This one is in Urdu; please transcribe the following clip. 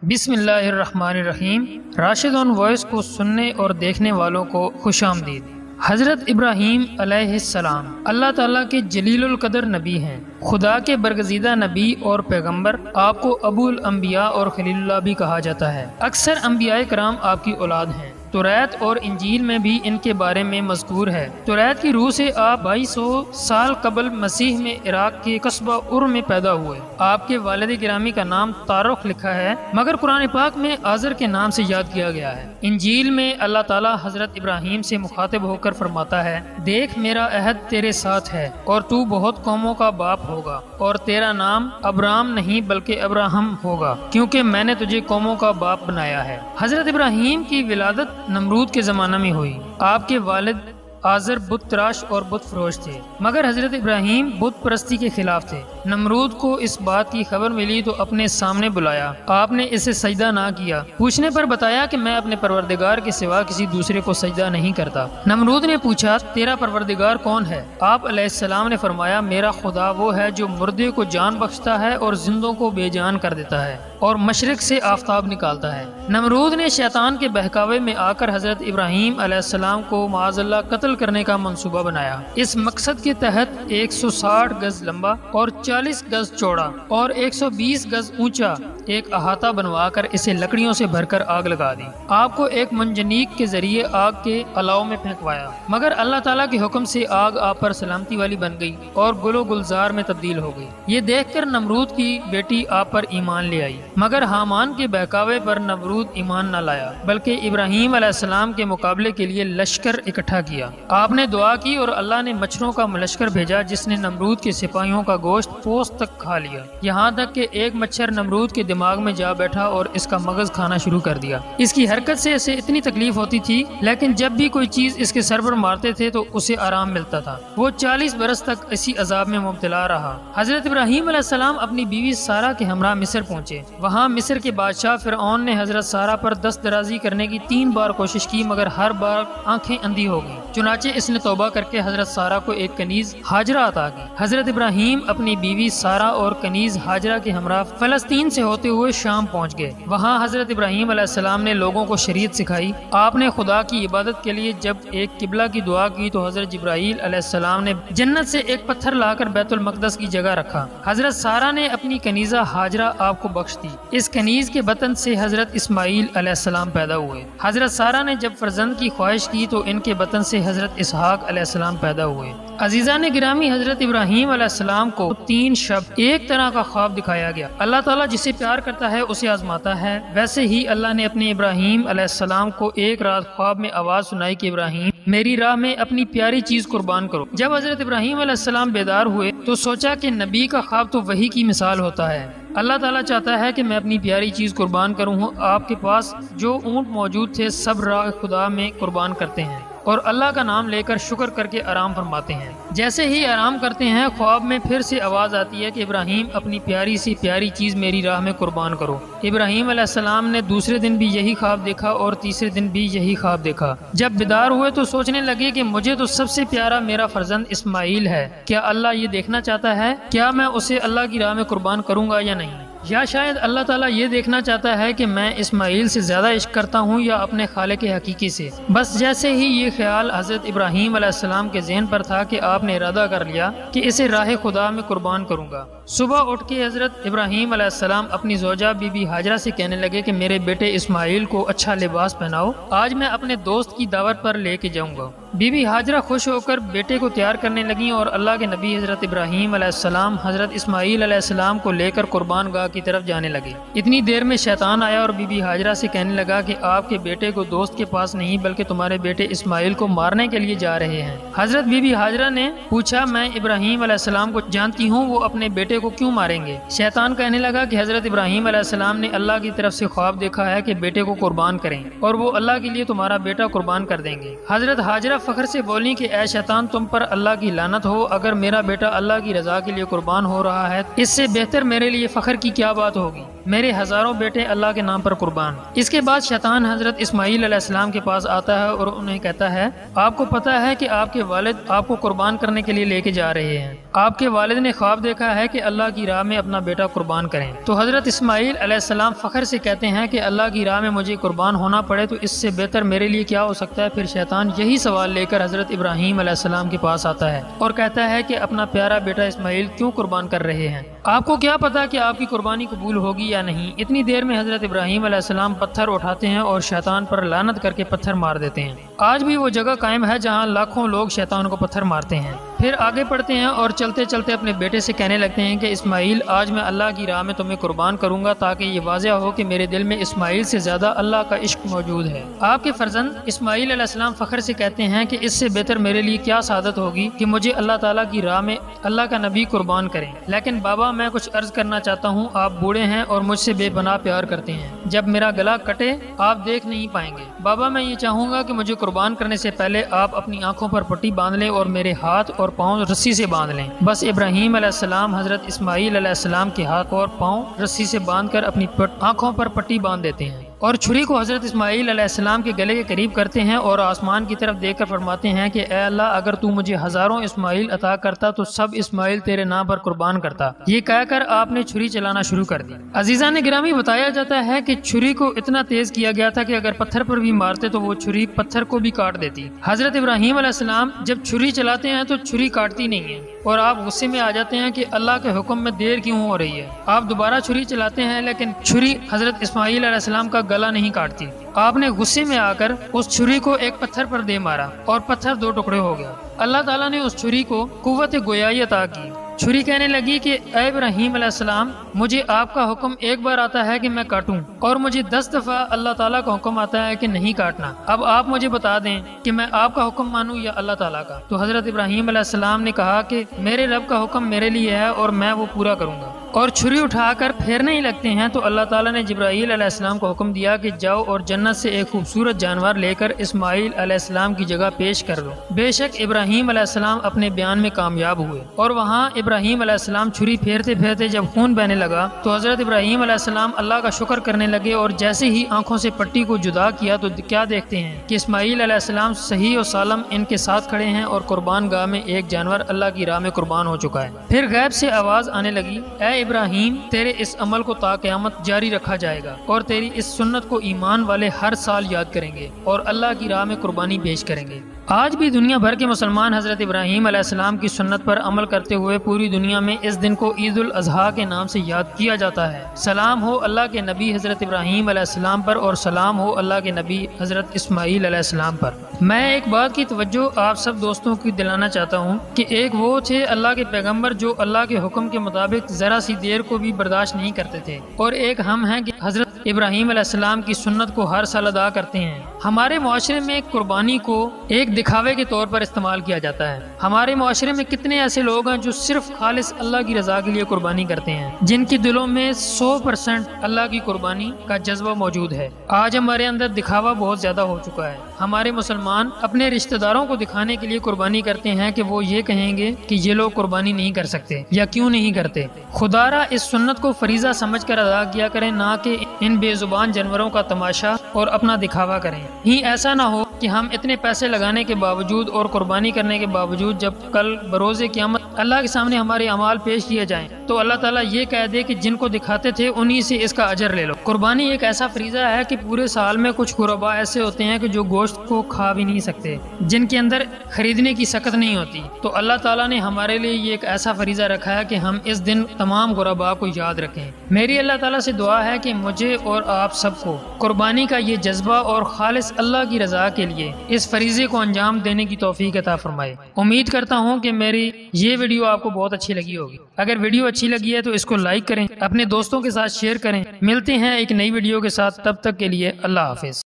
بسم اللہ الرحمن الرحیم۔ راشد آن وائس کو سننے اور دیکھنے والوں کو خوش آمدید۔ حضرت ابراہیم علیہ السلام اللہ تعالیٰ کے جلیل القدر نبی ہیں، خدا کے برگزیدہ نبی اور پیغمبر۔ آپ کو ابو الانبیاء اور خلیل اللہ بھی کہا جاتا ہے۔ اکثر انبیاء کرام آپ کی اولاد ہیں۔ توریت اور انجیل میں بھی ان کے بارے میں مذکور ہے۔ توریت کی روح سے آپ 2200 سال قبل مسیح میں عراق کے قصبہ ار میں پیدا ہوئے۔ آپ کے والد گرامی کا نام تارخ لکھا ہے، مگر قرآن پاک میں آزر کے نام سے یاد کیا گیا ہے۔ انجیل میں اللہ تعالیٰ حضرت ابراہیم سے مخاطب ہو کر فرماتا ہے، دیکھ میرا عہد تیرے ساتھ ہے اور تو بہت قوموں کا باپ ہوگا، اور تیرا نام ابرام نہیں بلکہ ابراہم ہوگا، کیونکہ میں نے تجھے قوموں کا باپ بنایا ہے۔ حضرت ابراہیم کی ولادت نمرود کے زمانہ میں ہوئی۔ آپ کے والد آزر بت تراش اور بت فروش تھے، مگر حضرت ابراہیم بت پرستی کے خلاف تھے۔ نمرود کو اس بات کی خبر ملی تو اپنے سامنے بلایا۔ آپ نے اسے سجدہ نہ کیا۔ پوچھنے پر بتایا کہ میں اپنے پروردگار کے سوا کسی دوسرے کو سجدہ نہیں کرتا۔ نمرود نے پوچھا، تیرا پروردگار کون ہے؟ آپ علیہ السلام نے فرمایا، میرا خدا وہ ہے جو مردے کو جان بخشتا ہے اور زندوں کو بے جان کر دیتا ہے اور مشرق سے آفتاب نکالتا ہے۔ نمرود نے شیطان کے بہکاوے میں آ کر حضرت ابراہیم علیہ السلام کو معاذ اللہ قتل کرنے کا منصوبہ بنایا۔ اس مقصد کے تحت 160 گز لمبا اور 40 گز چوڑا اور 120 گز اونچا ایک احاطہ بنوا کر اسے لکڑیوں سے بھر کر آگ لگا دی۔ آپ کو ایک منجنیق کے ذریعے آگ کے الاؤ میں پھینکوایا، مگر اللہ تعالیٰ کے حکم سے آگ آپ پر سلامتی والی بن گئی اور گل و گلزار میں تبدیل ہو گئی۔ یہ دیکھ کر نمرود کی بیٹی آپ پر ایمان لے آئی، مگر حامان کے بہکاوے پر نمرود ایمان نہ لایا، بلکہ ابراہیم علیہ السلام کے مقابلے کے لیے لشکر اکٹھا کیا۔ آپ نے دعا کی اور اللہ نے مچھروں کا لشکر بھیجا جس نے نمرود کے سپاہیوں کا گوشت پوست تک کھا لیا، یہاں تک کہ ایک مچھر نمرود کے دماغ میں جا بیٹھا اور اس کا مغز کھانا شروع کر دیا۔ اس کی حرکت سے اسے اتنی تکلیف ہوتی تھی، لیکن جب بھی کوئی چیز اس کے سر پر مارتے تھے تو اسے آرام ملتا تھا۔ وہ 40 برس تک اسی عذاب میں مبتلا رہا۔ حضرت ابراہیم علیہ السلام اپنی بیوی سارہ کے ہمراہ مصر پہنچے۔ وہاں مصر کے بادشاہ فرعون نے حضرت سارہ پر دست درازی کرنے کی 3 بار کوشش کی، مگر ہر بار آنکھیں اندھی ہو گئیں۔ چنانچہ اس نے توبہ کر کے حضرت سارہ کو ایک کنیز ہاجرہ عطا کی۔ حضرت ابراہیم اپنی بیوی سارہ اور کنیز ہاجرہ کے ہمراہ فلسطین سے ہوتے ہوئے شام پہنچ گئے۔ وہاں حضرت ابراہیم علیہ السلام نے لوگوں کو شریعت سکھائی۔ آپ نے خدا کی عبادت کے لیے جب ایک قبلہ کی دعا کی تو حضرت جبرائیل علیہ السلام نے جنت سے ایک پتھر لا کر بیت المقدس کی جگہ رکھا۔ حضرت سارہ نے اپنی کنیزہ ہاجرہ آپ کو بخش دی۔ اس کنیز کے بطن سے حضرت اسماعیل علیہ السلام پیدا ہوئے۔ حضرت سارہ نے جب فرزند کی خواہش کی تو ان کے بطن سے حضرت اسحاق علیہ السلام پیدا ہوئے۔ عزیزان گرامی، حضرت ابراہیم علیہ السلام کو 3 شب ایک طرح کا خواب دکھایا گیا۔ اللہ تعالیٰ جسے پیار کرتا ہے اسے آزماتا ہے، ویسے ہی اللہ نے اپنے ابراہیم علیہ السلام کو ایک رات خواب میں آواز سنائی کہ ابراہیم میری راہ میں اپنی پیاری چیز قربان کرو۔ جب حضرت ابراہیم علیہ السلام بیدار ہوئے تو سوچا کہ نبی کا خواب تو وحی کی مثال ہوتا ہے۔ اللہ تعالیٰ چاہتا ہے کہ میں اپنی پیاری چیز قربان کروں۔ آپ کے پاس جو اونٹ موجود تھے سب راہ خدا میں قربان کرتے ہیں اور اللہ کا نام لے کر شکر کر کے آرام فرماتے ہیں۔ جیسے ہی آرام کرتے ہیں خواب میں پھر سے آواز آتی ہے کہ ابراہیم اپنی پیاری سی پیاری چیز میری راہ میں قربان کرو۔ ابراہیم علیہ السلام نے دوسرے دن بھی یہی خواب دیکھا اور تیسرے دن بھی یہی خواب دیکھا۔ جب بیدار ہوئے تو سوچنے لگے کہ مجھے تو سب سے پیارا میرا فرزند اسماعیل ہے، کیا اللہ یہ دیکھنا چاہتا ہے کیا میں اسے اللہ کی راہ میں قربان کروں گا یا نہیں، یا شاید اللہ تعالیٰ یہ دیکھنا چاہتا ہے کہ میں اسماعیل سے زیادہ عشق کرتا ہوں یا اپنے خالق حقیقی سے۔ بس جیسے ہی یہ خیال حضرت ابراہیم علیہ السلام کے ذہن پر تھا کہ آپ نے ارادہ کر لیا کہ اسے راہ خدا میں قربان کروں گا۔ صبح اٹھ کے حضرت ابراہیم علیہ السلام اپنی زوجہ بی بی ہاجرہ سے کہنے لگے کہ میرے بیٹے اسماعیل کو اچھا لباس پہناؤ، آج میں اپنے دوست کی دعوت پر لے کے جاؤں گا۔ بی بی ہاجرہ خوش ہو کر بیٹے کو تیار کرنے لگیں اور اللہ کے نبی حضرت ابراہیم علیہ السلام حضرت اسماعیل علیہ السلام کو لے کر قربان گاہ کی طرف جانے لگے۔ اتنی دیر میں شیطان آیا اور بی بی ہاجرہ سے کہنے لگا کہ آپ کے بیٹے کو دوست کے پاس نہیں بلکہ تمہارے بیٹے اسماعیل کو مارنے کے لیے جا رہے ہیں۔ حضرت بی بی ہاجرہ نے پوچھا، میں ابراہیم علیہ السلام کو جانتی ہوں، وہ اپنے بیٹے کو کیوں ماریں گے؟ شیطان کہنے لگا کہ حضرت ابراہیم علیہ السلام نے اللہ کی طرف سے خواب دیکھا ہے کہ بیٹے کو قربان کریں اور وہ اللہ کے لیے تمہارا بیٹا قربان کر دیں گے۔ حضرت ہاجرہ فخر سے بولی کہ اے شیطان، تم پر اللہ کی لعنت ہو، اگر میرا بیٹا اللہ کی رضا کے لیے قربان ہو رہا ہے اس سے بہتر میرے لیے فخر کی کیا بات ہوگی۔ میرے ہزاروں بیٹے اللہ کے نام پر قربان۔ اس کے بعد شیطان حضرت اسماعیل علیہ السلام کے پاس آتا ہے اور انہیں کہتا ہے آپ کو پتہ ہے کہ آپ کے والد آپ کو قربان کرنے کے لیے لے کے جا رہے ہیں، آپ کے والد نے خواب دیکھا ہے کہ اللہ کی راہ میں اپنا بیٹا قربان کریں۔ تو حضرت اسماعیل علیہ السلام فخر سے کہتے ہیں کہ اللہ کی راہ میں مجھے قربان ہونا پڑے تو اس سے بہتر میرے لیے کیا ہو سکتا ہے۔ پھر شیطان یہی سوال لے کر حضرت ابراہیم علیہ السلام کے پاس آتا ہے اور کہتا ہے کہ اپنا پیارا بیٹا اسماعیل کیوں قربان کر رہے ہیں؟ آپ کو کیا پتا کہ آپ کی قربانی قبول ہوگی یا نہیں؟ اتنی دیر میں حضرت ابراہیم علیہ السلام پتھر اٹھاتے ہیں اور شیطان پر لعنت کر کے پتھر مار دیتے ہیں۔ آج بھی وہ جگہ قائم ہے جہاں لاکھوں لوگ شیطان کو پتھر مارتے ہیں۔ پھر آگے پڑھتے ہیں اور چلتے چلتے اپنے بیٹے سے کہنے لگتے ہیں کہ اسماعیل آج میں اللہ کی راہ میں تمہیں قربان کروں گا تاکہ یہ واضح ہو کہ میرے دل میں اسماعیل سے زیادہ اللہ کا عشق موجود ہے۔ آپ کے فرزند اسماعیل علیہ السلام فخر سے کہتے ہیں کہ اس سے بہتر میرے لیے کیا سعادت ہوگی کہ مجھے اللہ تعالیٰ کی راہ میں اللہ کا نبی قربان کریں، لیکن بابا میں کچھ عرض کرنا چاہتا ہوں، آپ بوڑھے ہیں اور مجھ سے بے پناہ پیار کرتے ہیں، جب میرا گلا کٹے آپ دیکھ نہیں پائیں گے۔ بابا میں یہ چاہوں گا کہ مجھے قربان کرنے سے پہلے آپ اپنی آنکھوں پر پٹی باندھ لیں اور میرے ہاتھ اور پاؤں رسی سے باندھ لیں۔ بس ابراہیم علیہ السلام حضرت اسماعیل علیہ السلام کے ہاتھ اور پاؤں رسی سے باندھ کر اپنی آنکھوں پر پٹی باندھ دیتے ہیں اور چھری کو حضرت اسماعیل علیہ السلام کے گلے کے قریب کرتے ہیں اور آسمان کی طرف دیکھ کر فرماتے ہیں کہ اے اللہ اگر تو مجھے ہزاروں اسماعیل عطا کرتا تو سب اسماعیل تیرے نام پر قربان کرتا۔ یہ کہہ کر آپ نے چھری چلانا شروع کر دی۔ عزیزان گرامی، بتایا جاتا ہے کہ چھری کو اتنا تیز کیا گیا تھا کہ اگر پتھر پر بھی مارتے تو وہ چھری پتھر کو بھی کاٹ دیتی۔ حضرت ابراہیم علیہ السلام جب چھری چلاتے ہیں تو چھری کاٹتی نہیں ہے اور آپ غصے میں آ جاتے ہیں کہ اللہ کے حکم میں دیر کیوں ہو رہی ہے۔ آپ دوبارہ چھری چلاتے ہیں لیکن چھری حضرت اسماعیل علیہ السلام کا گلا نہیں کاٹتی۔ آپ نے غصے میں آ کر اس چھری کو ایک پتھر پر دے مارا اور پتھر دو ٹکڑے ہو گیا۔ اللہ تعالیٰ نے اس چھری کو قوت گویائی عطا کی۔ چھری کہنے لگی کہ اے ابراہیم علیہ السلام مجھے آپ کا حکم ایک بار آتا ہے کہ میں کاٹوں اور مجھے 10 دفعہ اللہ تعالیٰ کا حکم آتا ہے کہ نہیں کاٹنا۔ اب آپ مجھے بتا دیں کہ میں آپ کا حکم مانوں یا اللہ تعالیٰ کا۔ تو حضرت ابراہیم علیہ السلام نے کہا کہ میرے رب کا حکم میرے لیے ہے اور میں وہ پورا کروں گا، اور چھری اٹھا کر پھیرنے ہی لگتے ہیں تو اللہ تعالیٰ نے جبرائیل علیہ السلام کو حکم دیا کہ جاؤ اور جنت سے ایک خوبصورت جانور لے کر اسماعیل علیہ السلام کی جگہ پیش کر دو۔ بے شک ابراہیم علیہ السلام اپنے بیان میں کامیاب ہوئے اور وہاں ابراہیم علیہ السلام چھری پھیرتے پھیرتے جب خون بہنے لگا تو حضرت ابراہیم علیہ السلام اللہ کا شکر کرنے لگے اور جیسے ہی آنکھوں سے پٹی کو جدا کیا تو کیا دیکھتے ہیں کہ اسماعیل علیہ السلام صحیح و سالم ان کے ساتھ کھڑے ہیں اور قربان گاہ میں ایک جانور اللہ کی راہ میں قربان ہو چکا ہے۔ پھر غیب سے آواز آنے لگی، اے ابراہیم تیرے اس عمل کو تا قیامت جاری رکھا جائے گا اور تیری اس سنت کو ایمان والے ہر سال یاد کریں گے اور اللہ کی راہ میں قربانی پیش کریں گے۔ آج بھی دنیا بھر کے مسلمان حضرت ابراہیم علیہ السلام کی سنت پر عمل کرتے ہوئے پوری دنیا میں اس دن کو عید الاضحیٰ کے نام سے یاد کیا جاتا ہے۔ سلام ہو اللہ کے نبی حضرت ابراہیم علیہ السلام پر اور سلام ہو اللہ کے نبی حضرت اسماعیل علیہ السلام پر۔ میں ایک بات کی توجہ آپ سب دوستوں کی دلانا چاہتا ہوں کہ ایک وہ تھے اللہ کے پیغمبر جو اللہ کے حکم کے مطابق ذرا سی دیر کو بھی برداشت نہیں کرتے تھے، اور ایک ہم ہیں کہ حضرت ابراہیم علیہ السلام کی سنت کو ہر سال ادا کرتے ہیں۔ ہمارے معاشرے میں قربانی کو ایک دکھاوے کے طور پر استعمال کیا جاتا ہے۔ ہمارے معاشرے میں کتنے ایسے لوگ ہیں جو صرف خالص اللہ کی رضا کے لیے قربانی کرتے ہیں، جن کی دلوں میں 100% اللہ کی قربانی کا جذبہ موجود ہے۔ آج ہمارے اندر دکھاوا بہت زیادہ ہو چکا ہے۔ ہمارے مسلمان اپنے رشتہ داروں کو دکھانے کے لیے قربانی کرتے ہیں کہ وہ یہ کہیں گے کہ یہ لوگ قربانی نہیں کر سکتے یا کیوں نہیں کرتے۔ خدا را اس سنت کو فریضہ سمجھ کر ادا کیا کریں، نہ کہ ان بے زبان جانوروں کا تماشا اور اپنا دکھاوا کریں۔ ہی ایسا نہ ہو کہ ہم اتنے پیسے لگانے کے باوجود اور قربانی کرنے کے باوجود جب کل بروز قیامت اللہ کے سامنے ہمارے اعمال پیش کیے جائیں تو اللہ تعالیٰ یہ کہہ دے کہ جن کو دکھاتے تھے انہی سے اس کا اجر لے لو۔ قربانی ایک ایسا فریضہ ہے کہ پورے سال میں کچھ غربا ایسے ہوتے ہیں کہ جو گوشت کو کھا بھی نہیں سکتے، جن کے اندر خریدنے کی سکت نہیں ہوتی، تو اللہ تعالیٰ نے ہمارے لیے یہ ایک ایسا فریضہ رکھا ہے کہ ہم اس دن تمام غربا کو یاد رکھیں۔ میری اللہ تعالیٰ سے دعا ہے کہ مجھے اور آپ سب کو قربانی کا یہ جذبہ اور خالص اللہ کی رضا کے لیے اس فریضے کو انجام دینے کی توفیق عطا فرمائے۔ امید کرتا ہوں کہ میری یہ ویڈیو آپ کو بہت اچھی لگی ہوگی۔ اگر ویڈیو اچھی لگی ہے تو اس کو لائک کریں، اپنے دوستوں کے ساتھ شیئر کریں۔ ملتے ہیں ایک نئی ویڈیو کے ساتھ، تب تک کے لیے اللہ حافظ۔